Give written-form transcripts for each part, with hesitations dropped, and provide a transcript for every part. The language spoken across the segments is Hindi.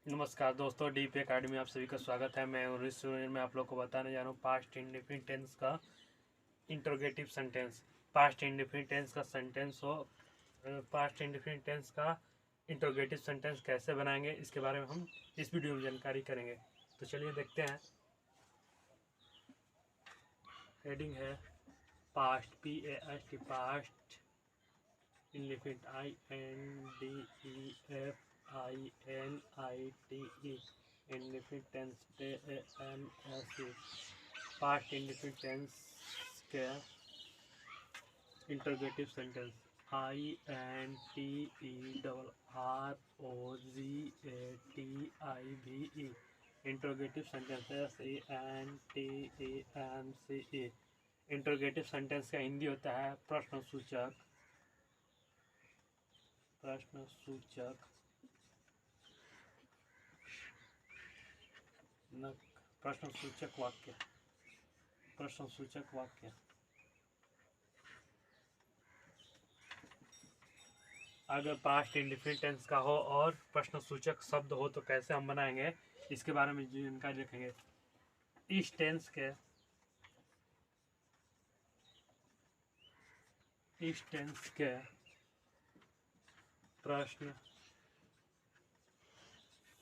नमस्कार दोस्तों, डीपी एकेडमी में आप सभी का स्वागत है। मैं और इस यूनिट में आप लोग को बताने जा रहा हूँ पास्ट इंडेफिनिट टेंस का interrogative sentence. Past indefinite tense का सेंटेंस हो पास्ट इंडेफिनिट टेंस का इंट्रोगेटिव सेंटेंस कैसे बनाएंगे, इसके बारे में हम इस वीडियो में जानकारी करेंगे। तो चलिए देखते हैं। हेडिंग है past, PAST, past indefinite, INDEFINITE, indefinite tense, TENSE। Past indefinite tense के interrogative sentence INTERROGATIVE, interrogative sentence SENTENCE। Interrogative sentence का हिंदी होता है प्रश्नसूचक प्रश्नसूचक प्रश्नसूचक वाक्य प्रश्नसूचक वाक्य। अगर पास्ट इंडेफिनिट टेंस का हो और प्रश्नसूचक शब्द हो तो कैसे हम बनाएंगे, इसके बारे में जानकारी रखेंगे। इस टेंस के प्रश्न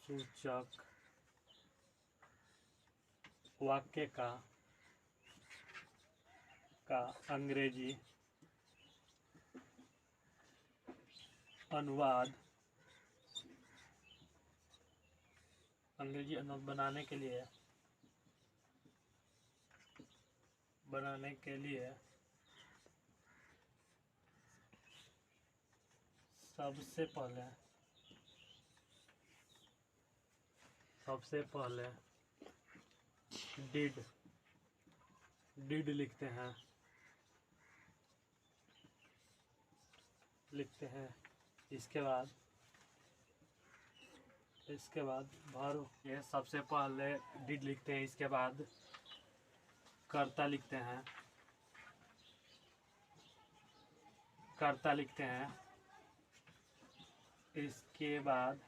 सूचक वाक्य का अंग्रेजी अनुवाद बनाने के लिए सबसे पहले डिड लिखते हैं। इसके बाद भर, ये सबसे पहले डिड लिखते हैं। इसके बाद कर्ता लिखते हैं। इसके बाद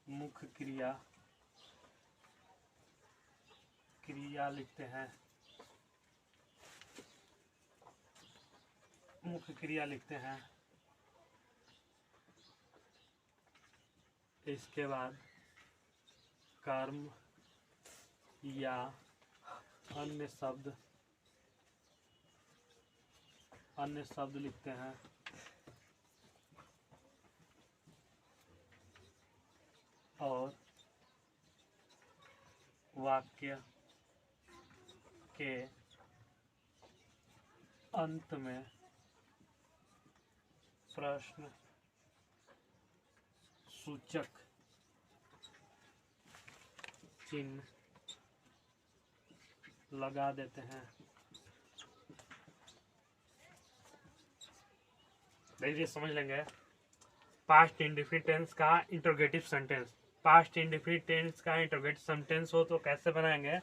मुख्य क्रिया लिखते हैं। इसके बाद कर्म या अन्य शब्द लिखते हैं। और वाक्य के अंत में प्रश्न सूचक चिन्ह लगा देते हैं। देखिए, समझ लेंगे। पास्ट इंडेफिनिट टेंस का interrogative sentence. Past indefinite tense का इंटरोगेटिव सेंटेंस हो तो कैसे बनाएंगे।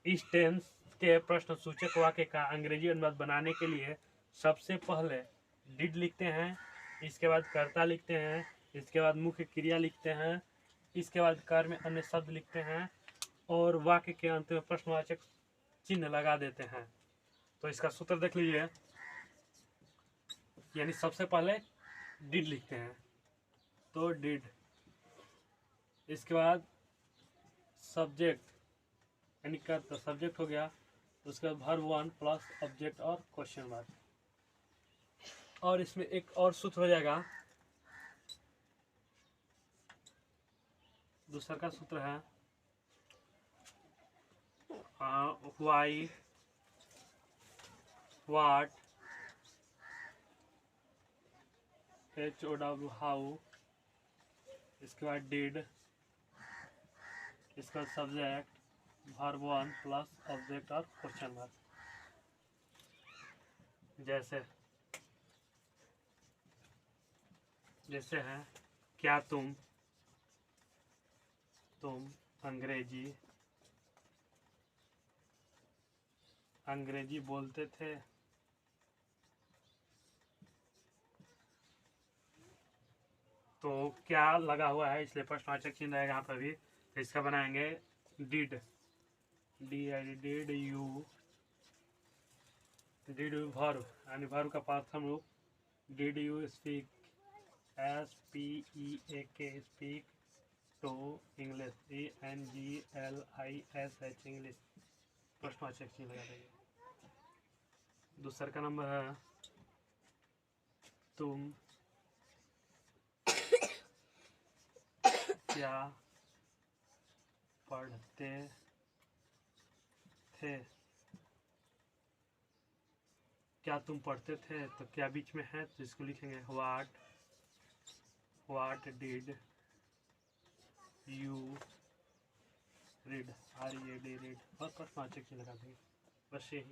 इस टेंस के प्रश्न सूचक वाक्य का अंग्रेजी अनुवाद बनाने के लिए सबसे पहले डिड लिखते हैं। इसके बाद कर्ता लिखते हैं। इसके बाद मुख्य क्रिया लिखते हैं। इसके बाद कर्म में अन्य शब्द लिखते हैं और वाक्य के अंत में प्रश्नवाचक चिन्ह लगा देते हैं। तो इसका सूत्र देख लीजिए। यानी सबसे पहले डिड लिखते हैं तो डिड, इसके बाद सब्जेक्ट यानी कर्ता, सब्जेक्ट हो गया। उसके बाद वर्ब 1 प्लस ऑब्जेक्ट और क्वेश्चन मार्क। और इसमें एक और सूत्र हो जाएगा। दूसरा का सूत्र है व्हाई, व्हाट, HOW, हाउ। इसके बाद डिड, इसका सब्जेक्ट, वर्ब 1 प्लस ऑब्जेक्ट और क्वेश्चन मार्क। जैसे है क्या तुम अंग्रेजी बोलते थे। तो क्या लगा हुआ है इसलिए प्रश्नवाचक चिन्ह रहेगा यहाँ पर भी। तो इसका बनाएंगे did, did you, did you verb, यानी वर्ब का प्रथम रूप। Did you speak, SPEAK speak to English, ENGLISH English, प्रश्नवाचक चिन्ह लगा देंगे। दूसरा का नंबर है तुम क्या पढ़ते थे, क्या तुम पढ़ते थे, तो क्या बीच में है तो इसको लिखेंगे what did you read, READ read, और प्रश्नवाचक चिन्ह लगा देंगे। बस यही।